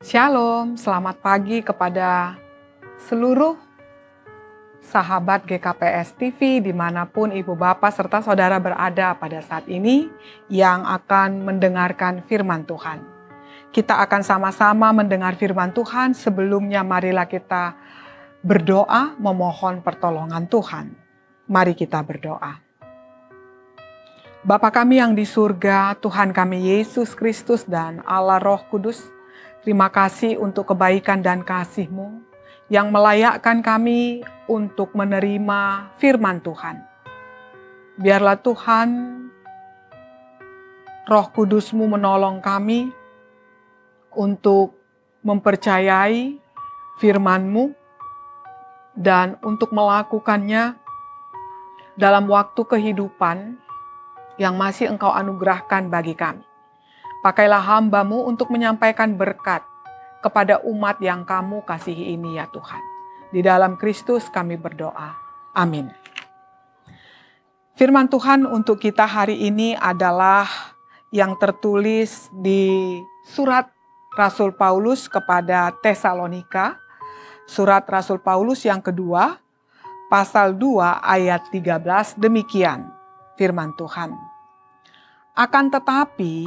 Shalom, selamat pagi kepada seluruh sahabat GKPS TV dimanapun Ibu Bapak serta Saudara berada pada saat ini yang akan mendengarkan firman Tuhan. Kita akan sama-sama mendengar firman Tuhan. Sebelumnya marilah kita berdoa memohon pertolongan Tuhan. Mari kita berdoa. Bapa kami yang di surga, Tuhan kami Yesus Kristus dan Allah Roh Kudus, terima kasih untuk kebaikan dan kasih-Mu yang melayakkan kami untuk menerima firman Tuhan. Biarlah Tuhan, Roh Kudus-Mu menolong kami untuk mempercayai firman-Mu dan untuk melakukannya dalam waktu kehidupan yang masih Engkau anugerahkan bagi kami. Pakailah hamba-Mu untuk menyampaikan berkat kepada umat yang Kamu kasihi ini ya Tuhan. Di dalam Kristus kami berdoa. Amin. Firman Tuhan untuk kita hari ini adalah yang tertulis di surat Rasul Paulus kepada Tesalonika. Surat Rasul Paulus yang kedua, pasal 2 ayat 13, demikian firman Tuhan. Akan tetapi,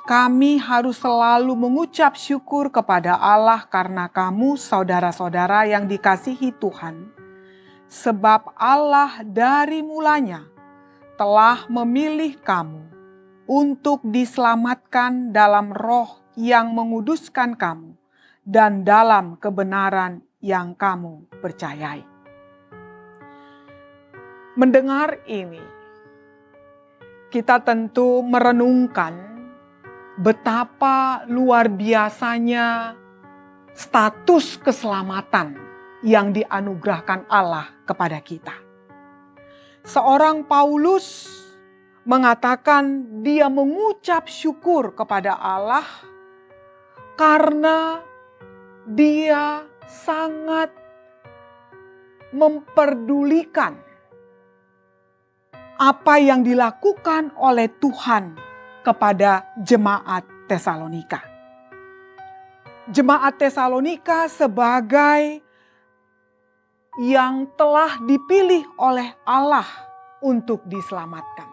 kami harus selalu mengucap syukur kepada Allah karena kamu saudara-saudara yang dikasihi Tuhan. Sebab Allah dari mulanya telah memilih kamu untuk diselamatkan dalam roh yang menguduskan kamu dan dalam kebenaran yang kamu percayai. Mendengar ini, kita tentu merenungkan betapa luar biasanya status keselamatan yang dianugerahkan Allah kepada kita. Seorang Paulus mengatakan dia mengucap syukur kepada Allah karena dia sangat memperdulikan apa yang dilakukan oleh Tuhan kepada jemaat Tesalonika. Jemaat Tesalonika sebagai yang telah dipilih oleh Allah untuk diselamatkan.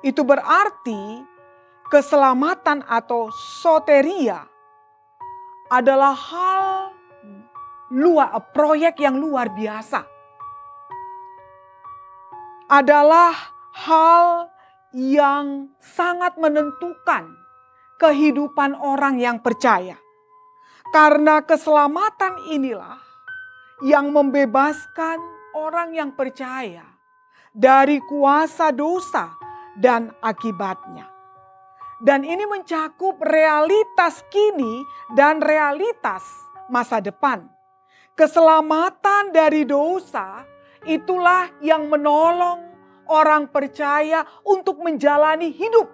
Itu berarti keselamatan atau soteria adalah proyek yang luar biasa. Adalah hal yang sangat menentukan kehidupan orang yang percaya. Karena keselamatan inilah yang membebaskan orang yang percaya dari kuasa dosa dan akibatnya. Dan ini mencakup realitas kini dan realitas masa depan. Keselamatan dari dosa itulah yang menolong orang percaya untuk menjalani hidup.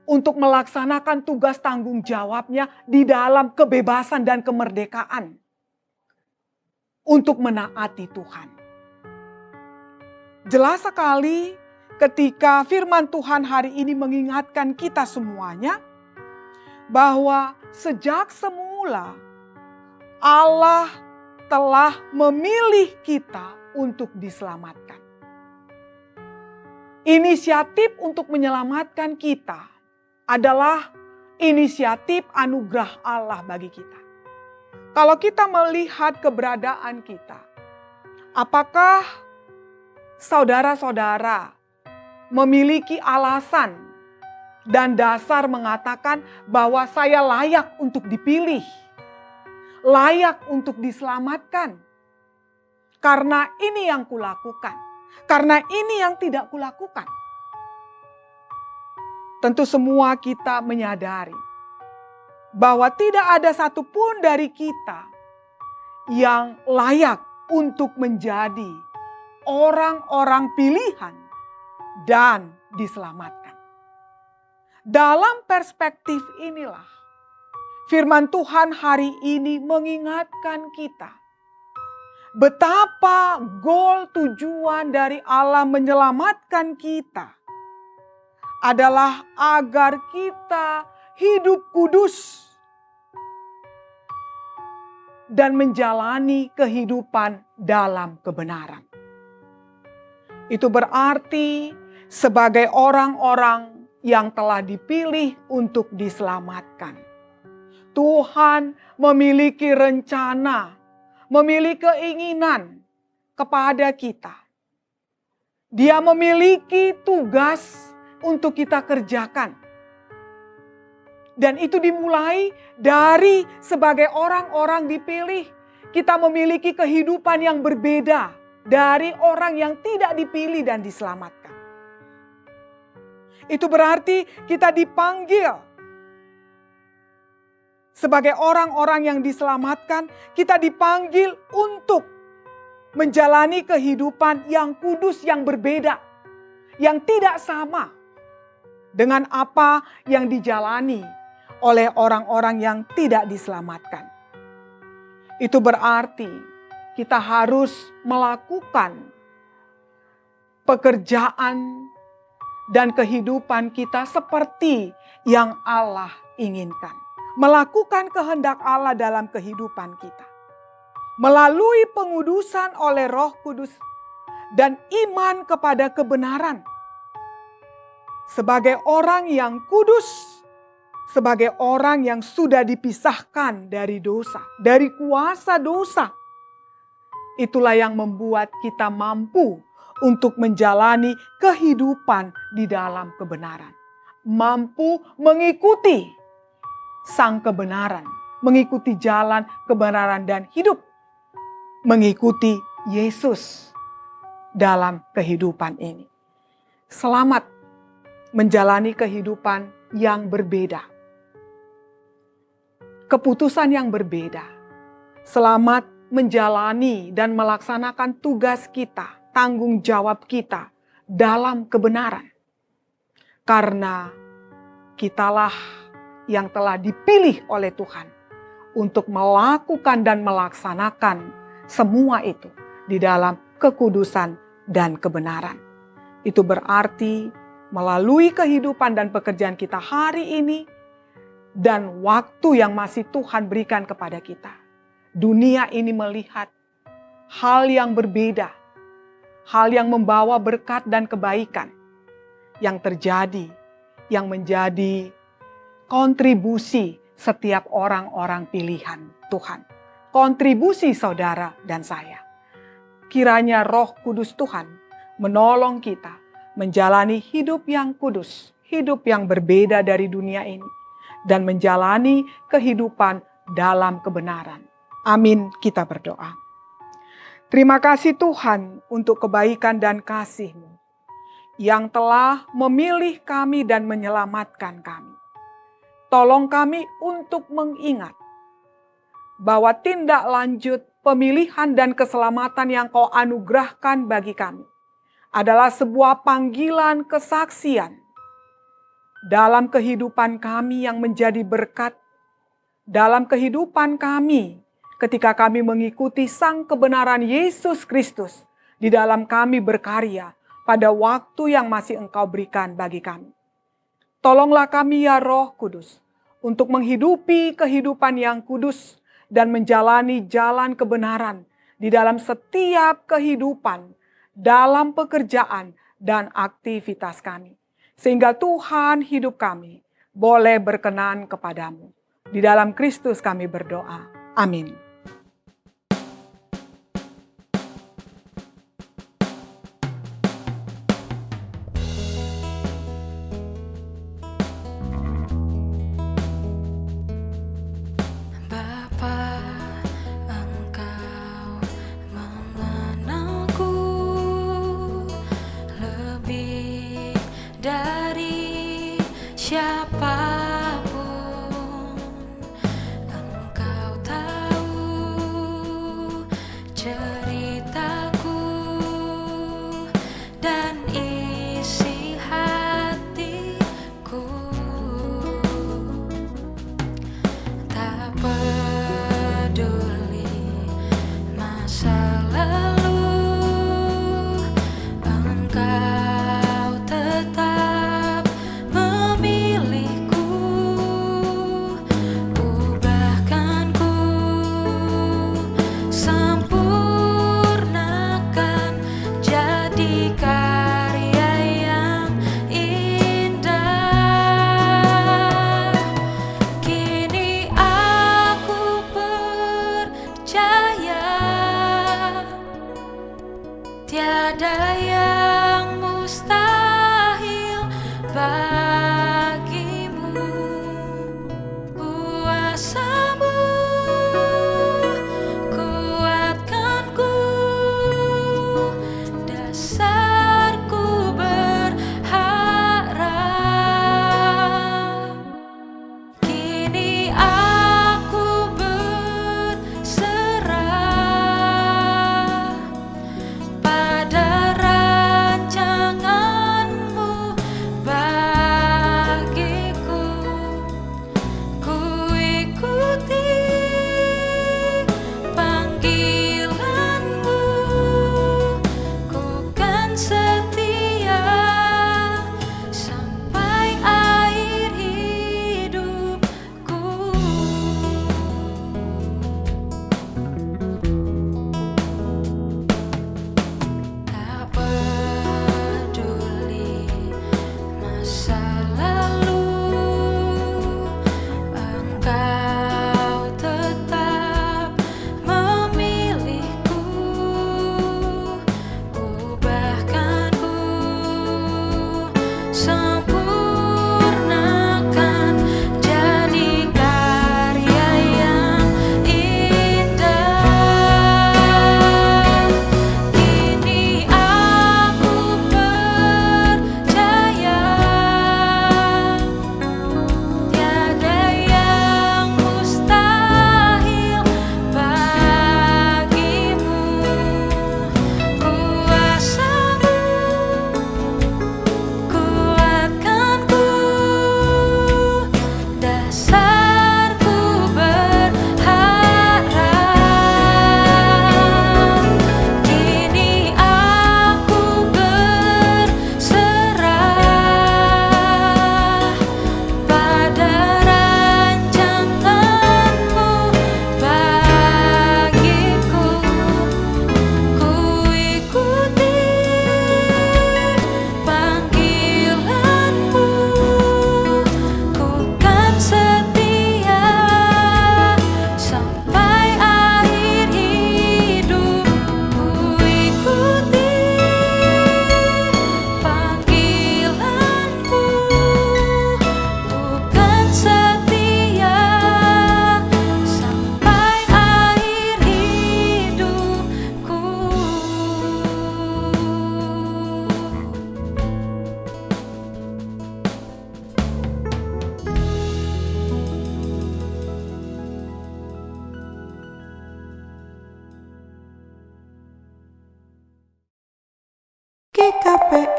Untuk melaksanakan tugas tanggung jawabnya di dalam kebebasan dan kemerdekaan. Untuk menaati Tuhan. Jelas sekali ketika firman Tuhan hari ini mengingatkan kita semuanya. Bahwa sejak semula Allah telah memilih kita untuk diselamatkan. Inisiatif untuk menyelamatkan kita adalah inisiatif anugerah Allah bagi kita. Kalau kita melihat keberadaan kita, apakah saudara-saudara memiliki alasan dan dasar mengatakan bahwa saya layak untuk dipilih? Layak untuk diselamatkan. Karena ini yang kulakukan. Karena ini yang tidak kulakukan. Tentu semua kita menyadari bahwa tidak ada satupun dari kita yang layak untuk menjadi orang-orang pilihan dan diselamatkan. Dalam perspektif inilah firman Tuhan hari ini mengingatkan kita betapa goal tujuan dari Allah menyelamatkan kita adalah agar kita hidup kudus dan menjalani kehidupan dalam kebenaran. Itu berarti sebagai orang-orang yang telah dipilih untuk diselamatkan. Tuhan memiliki rencana, memiliki keinginan kepada kita. Dia memiliki tugas untuk kita kerjakan. Dan itu dimulai dari sebagai orang-orang dipilih. Kita memiliki kehidupan yang berbeda dari orang yang tidak dipilih dan diselamatkan. Itu berarti kita dipanggil sebagai orang-orang yang diselamatkan. Kita dipanggil untuk menjalani kehidupan yang kudus, yang berbeda, yang tidak sama dengan apa yang dijalani oleh orang-orang yang tidak diselamatkan. Itu berarti kita harus melakukan pekerjaan dan kehidupan kita seperti yang Allah inginkan. Melakukan kehendak Allah dalam kehidupan kita. Melalui pengudusan oleh Roh Kudus dan iman kepada kebenaran. Sebagai orang yang kudus, sebagai orang yang sudah dipisahkan dari dosa, dari kuasa dosa. Itulah yang membuat kita mampu untuk menjalani kehidupan di dalam kebenaran. Mampu mengikuti sang kebenaran, mengikuti jalan kebenaran dan hidup. Mengikuti Yesus dalam kehidupan ini. Selamat menjalani kehidupan yang berbeda. Keputusan yang berbeda. Selamat menjalani dan melaksanakan tugas kita, tanggung jawab kita dalam kebenaran. Karena kitalah yang telah dipilih oleh Tuhan untuk melakukan dan melaksanakan semua itu di dalam kekudusan dan kebenaran. Itu berarti melalui kehidupan dan pekerjaan kita hari ini dan waktu yang masih Tuhan berikan kepada kita. Dunia ini melihat hal yang berbeda, hal yang membawa berkat dan kebaikan yang terjadi, yang menjadi kontribusi setiap orang-orang pilihan Tuhan. Kontribusi saudara dan saya. Kiranya Roh Kudus Tuhan menolong kita menjalani hidup yang kudus, hidup yang berbeda dari dunia ini, dan menjalani kehidupan dalam kebenaran. Amin, kita berdoa. Terima kasih Tuhan untuk kebaikan dan kasih-Mu yang telah memilih kami dan menyelamatkan kami. Tolong kami untuk mengingat bahwa tindak lanjut pemilihan dan keselamatan yang Kau anugerahkan bagi kami adalah sebuah panggilan kesaksian dalam kehidupan kami yang menjadi berkat, dalam kehidupan kami ketika kami mengikuti sang kebenaran Yesus Kristus di dalam kami berkarya pada waktu yang masih Engkau berikan bagi kami. Tolonglah kami ya Roh Kudus untuk menghidupi kehidupan yang kudus dan menjalani jalan kebenaran di dalam setiap kehidupan, dalam pekerjaan dan aktivitas kami. Sehingga Tuhan hidup kami boleh berkenan kepadamu. Di dalam Kristus kami berdoa. Amin. Siapapun, Engkau tahu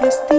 Este